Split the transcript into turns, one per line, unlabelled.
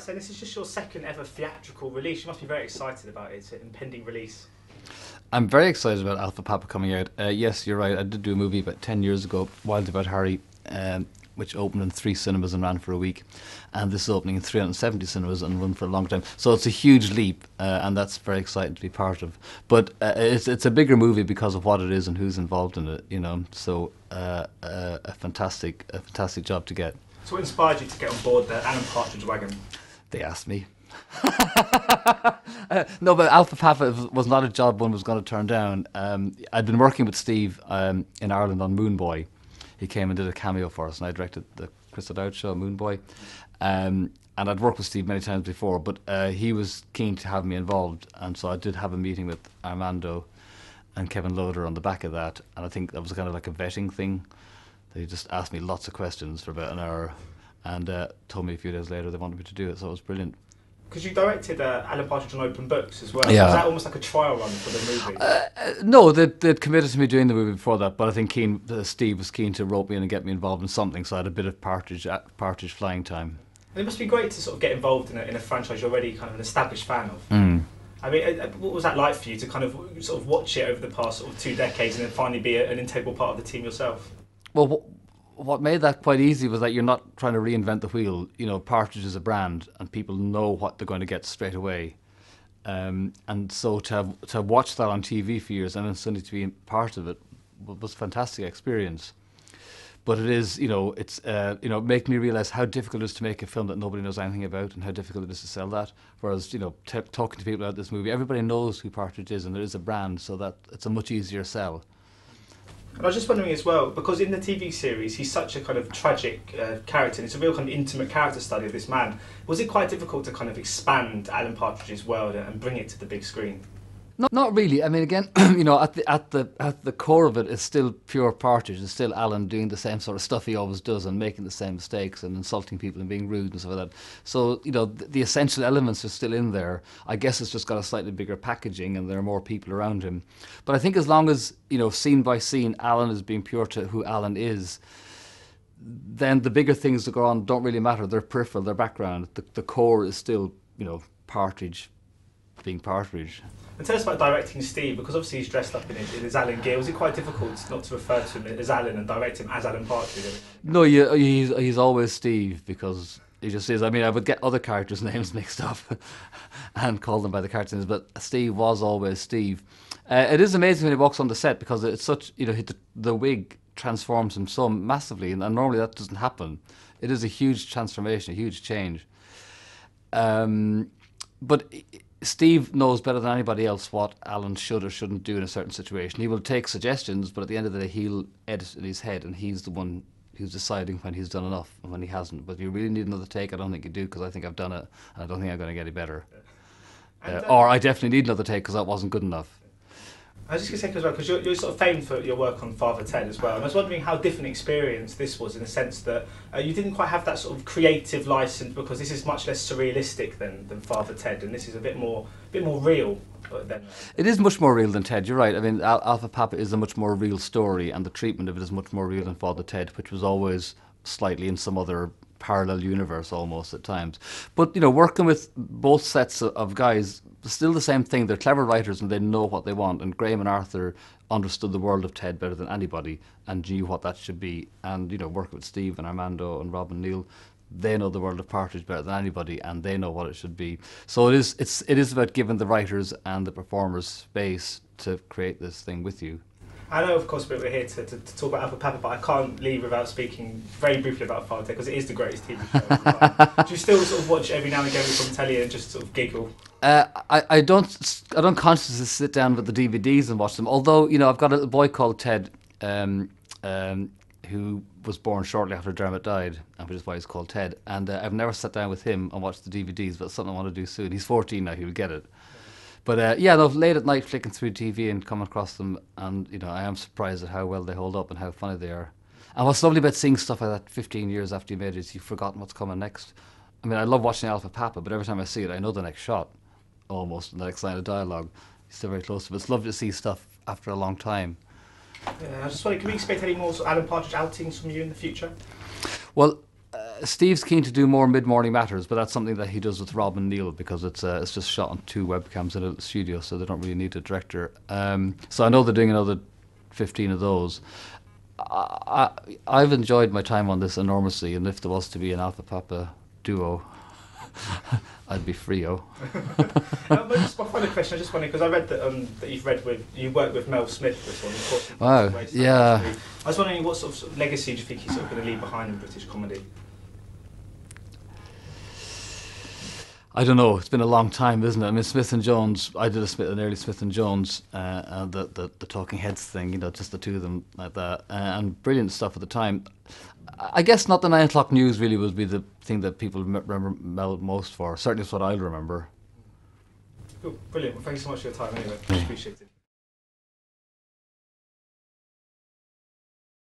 saying this is just your second ever theatrical release. You must be very excited about its impending release.
I'm very excited about Alpha Papa coming out. Yes, you're right. I did do a movie about 10 years ago, Wild About Harry, which opened in 3 cinemas and ran for a week. And this is opening in 370 cinemas and run for a long time. So it's a huge leap, and that's very exciting to be part of. But it's a bigger movie because of what it is and who's involved in it, you know. So a fantastic job to get.
So what inspired you to get on board the Alan Partridge wagon?
They asked me. No, but Alpha Papa was not a job one was going to turn down. I'd been working with Steve in Ireland on Moone Boy. He came and did a cameo for us, and I directed the Chris O'Dowd show, Moone Boy. And I'd worked with Steve many times before, but he was keen to have me involved, and so I did have a meeting with Armando and Kevin Loader on the back of that, and I think that was kind of like a vetting thing. They just asked me lots of questions for about an hour, and told me a few days later they wanted me to do it, so it was brilliant.
Because you directed Alan Partridge on Open Books as well.
Yeah.
Was that almost like a trial run for the movie?
No, they'd committed to me doing the movie before that, but I think Steve was keen to rope me in and get me involved in something, so I had a bit of Partridge flying time.
And it must be great to sort of get involved in a franchise you're already kind of an established fan of. I mean, what was that like for you to kind of sort of watch it over the past sort of 2 decades and then finally be an integral part of the team yourself?
Well, what made that quite easy was that you're not trying to reinvent the wheel. You know, Partridge is a brand, and people know what they're going to get straight away. And so to have watched that on TV for years and then suddenly to be part of it was a fantastic experience. But it is, you know, it's make me realise how difficult it is to make a film that nobody knows anything about, and how difficult it is to sell that. Whereas, you know, talking to people about this movie, everybody knows who Partridge is, and there is a brand, so that it's a much easier sell.
And I was just wondering as well, because in the TV series he's such a kind of tragic character, and it's a real kind of intimate character study of this man. Was it quite difficult to kind of expand Alan Partridge's world and bring it to the big screen?
Not really. I mean, again, you know, at the core of it is still pure Partridge. It's still Alan doing the same sort of stuff he always does and making the same mistakes and insulting people and being rude and stuff like that. So, you know, the essential elements are still in there. I guess it's just got a slightly bigger packaging and there are more people around him. But I think as long as, you know, scene by scene, Alan is being pure to who Alan is, then the bigger things that go on don't really matter. They're peripheral, they're background. The core is still, you know, Partridge being Partridge.
And tell us about directing Steve, because obviously he's dressed up in his Alan gear. Was it quite difficult not to refer to him as Alan and direct him as Alan Partridge?
No, he's always Steve, because he just is. I mean, I would get other characters' names mixed up and call them by the character names, but Steve was always Steve. It is amazing when he walks on the set, because it's such, you know, the wig transforms him so massively, and normally that doesn't happen. It is a huge transformation, a huge change. But Steve knows better than anybody else what Alan should or shouldn't do in a certain situation. He will take suggestions, but at the end of the day, he'll edit in his head, and he's the one who's deciding when he's done enough and when he hasn't. But you really need another take. I don't think you do, because I think I've done it, and I don't think I'm going to get any better. Or I definitely need another take because that wasn't good enough.
I was just going to say as well, because you're sort of famed for your work on Father Ted as well, and I was wondering how different experience this was, in the sense that you didn't quite have that sort of creative license, because this is much less surrealistic than Father Ted, and this is a bit more real.
It is much more real than Ted, you're right. I mean, Alpha Papa is a much more real story, and the treatment of it is much more real than Father Ted, which was always slightly in some other parallel universe almost at times. But, you know, working with both sets of guys, still the same thing. They're clever writers and they know what they want, and Graham and Arthur understood the world of Ted better than anybody and knew what that should be. And, you know, working with Steve and Armando and Rob and Neil, they know the world of Partridge better than anybody, and they know what it should be. So it is about giving the writers and the performers space to create this thing with you.
I know, of course, we're here to talk about Alpha Papa, but I can't leave without speaking very briefly about Father Ted, because it is the greatest TV show of all time. Do you still sort of watch every now and again from telly and just sort of giggle?
I don't consciously sit down with the DVDs and watch them. Although, you know, I've got a boy called Ted, who was born shortly after Dermot died, which is why he's called Ted. And I've never sat down with him and watched the DVDs, but it's something I want to do soon. He's 14 now; he'll get it. But yeah, no, late at night flicking through TV and coming across them, and you know, I am surprised at how well they hold up and how funny they are. And what's lovely about seeing stuff like that 15 years after you made it is you've forgotten what's coming next. I mean, I love watching Alpha Papa, but every time I see it, I know the next shot, almost, and the next line of dialogue. You're still very close to it. It's lovely to see stuff after a long time.
Yeah, I just wondering, can we expect any more sort of Alan Partridge outings from you in the future?
Well, Steve's keen to do more mid-morning matters, but that's something that he does with Rob and Neil because it's just shot on 2 webcams in a studio, so they don't really need a director. So I know they're doing another 15 of those. I've enjoyed my time on this enormously, and if there was to be an Alpha Papa duo, I'd be Frio.
Just my final question, I just wondering, because I read that you worked with Mel Smith this one. Of course,
wow, yeah.
I was wondering what sort of legacy do you think he's sort of going to leave behind in British comedy?
I don't know. It's been a long time, isn't it? I mean, Smith and Jones. I did an early Smith and Jones, the Talking Heads thing. You know, just the two of them like that, and brilliant stuff at the time. I guess not the 9 o'clock news really would be the thing that people remember Mel most for. Certainly, it's what I'll remember.
Cool, brilliant. Well, thank you so much for your time. Anyway, much appreciated.